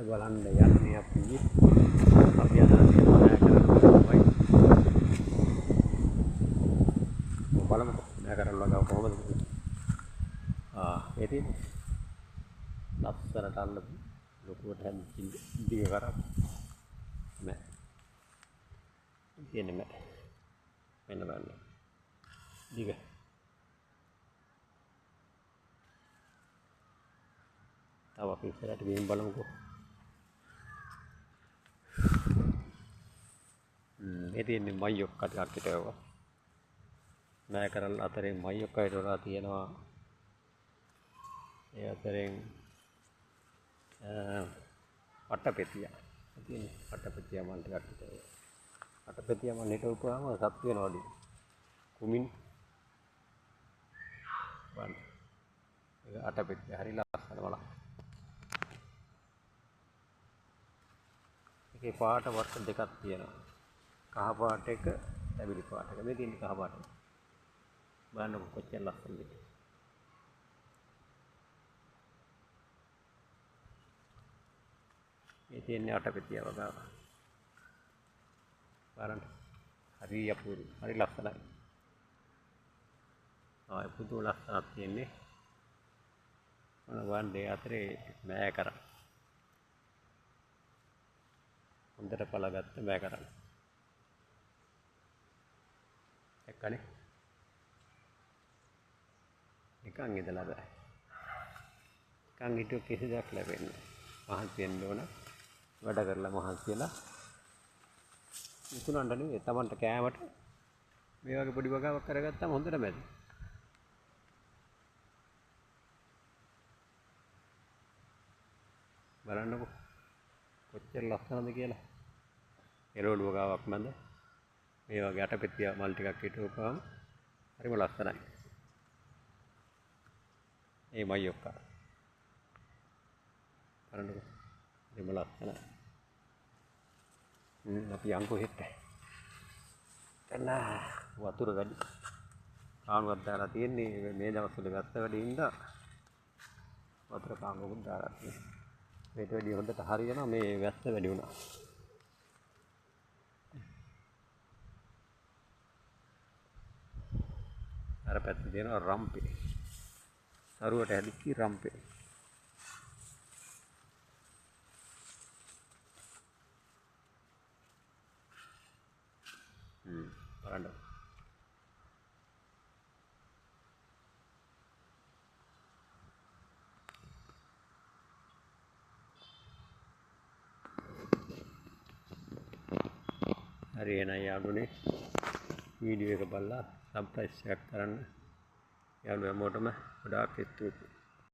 බලන්න යන්නේ අපි අද තියෙනවා නෑ කරන්නේ බලමු නෑ කරන්න ලගාව කොහොමද ඒ තියෙන්නේ ලස්සනට අල්ල ලොකුවට හැදින් දිග කරා නෑ තියෙන්නේ නෑ මෙන්න බලන්න දිග තව අපි ඉස්සරහට ගිහින් බලමුකෝ මේ තියෙන්නේ මයියොක්ක ටිකක් හිටවුවා නෑ කරල් අතරේ මයියොක්ක හිටවලා තියෙනවා ඒ අතරින් අටපෙතිය තියෙන්නේ අටපෙතිය මල් ටිකක් හිටවුවා අටපෙතිය මල් හිටවුවාම සත් වෙනවලු කුමින් බලන්න ඒක අටපෙතිය හරි ලස්සන බලන්න ඒකේ පාට වර්ග දෙකක් තියෙනවා කහ පාට එක ලැබිලි පාට එක මේ තියෙන්නේ කහ පාට බලන්න කොච්චර ලස්සනද මේ තියෙන්නේ අටපෙතිය වගේ බලන්න හරි අපූර්ව හරි ලස්සනයි ආය පුදු ලස්සනක් තියෙන්නේ මොන වන්දේ අතරේ මෑ කරා හොඳට පළගත්ත මෑ කරා එක්කනේ නිකන් ඉඳලා බෑ නිකන් හිතුව කිසි දෙයක් ලැබෙන්නේ මහන්සි වෙන්න ඕන වැඩ කරලා මහන්සි වෙලා විකුණන්න නෙවෙයි තමන්ට කෑමට මේ වගේ පොඩි වගාවක් කරගත්තාම හොඳට මැද බලන්නකෝ කොච්චර ලස්සනද කියලා එළවලු වගාවක් මැද මේ වගේ අටපෙතිය මල් ටිකක් හිටවපුවාම හරිම ලස්සනයි ඒ මයියොක්ක බලන්නකෝ හරිම ලස්සනයි අපි යන්කෝ හෙට එන්න වතුර වැඩි කානුවක් දාලා තියෙන්නේ මේ දවස්වල වැස්ස වැඩි හින්දා වතුර කානුවකුත් දාලා තියෙනවා මේට වැඩි හොඳට හරියනවා මේ වැස්ස වැඩි වුණා අර පැත්තේ තියෙනවා රම්පේ සරුවට හැදිච්ච රම්පේ බලන්න හරි එහෙනම් යාළුවනේ වීඩියෝ එක බලලා සබ්ස්ක්‍රයිබ් කරන්න යාළුවෝ හැමෝටම ගොඩාක් ස්තුතියි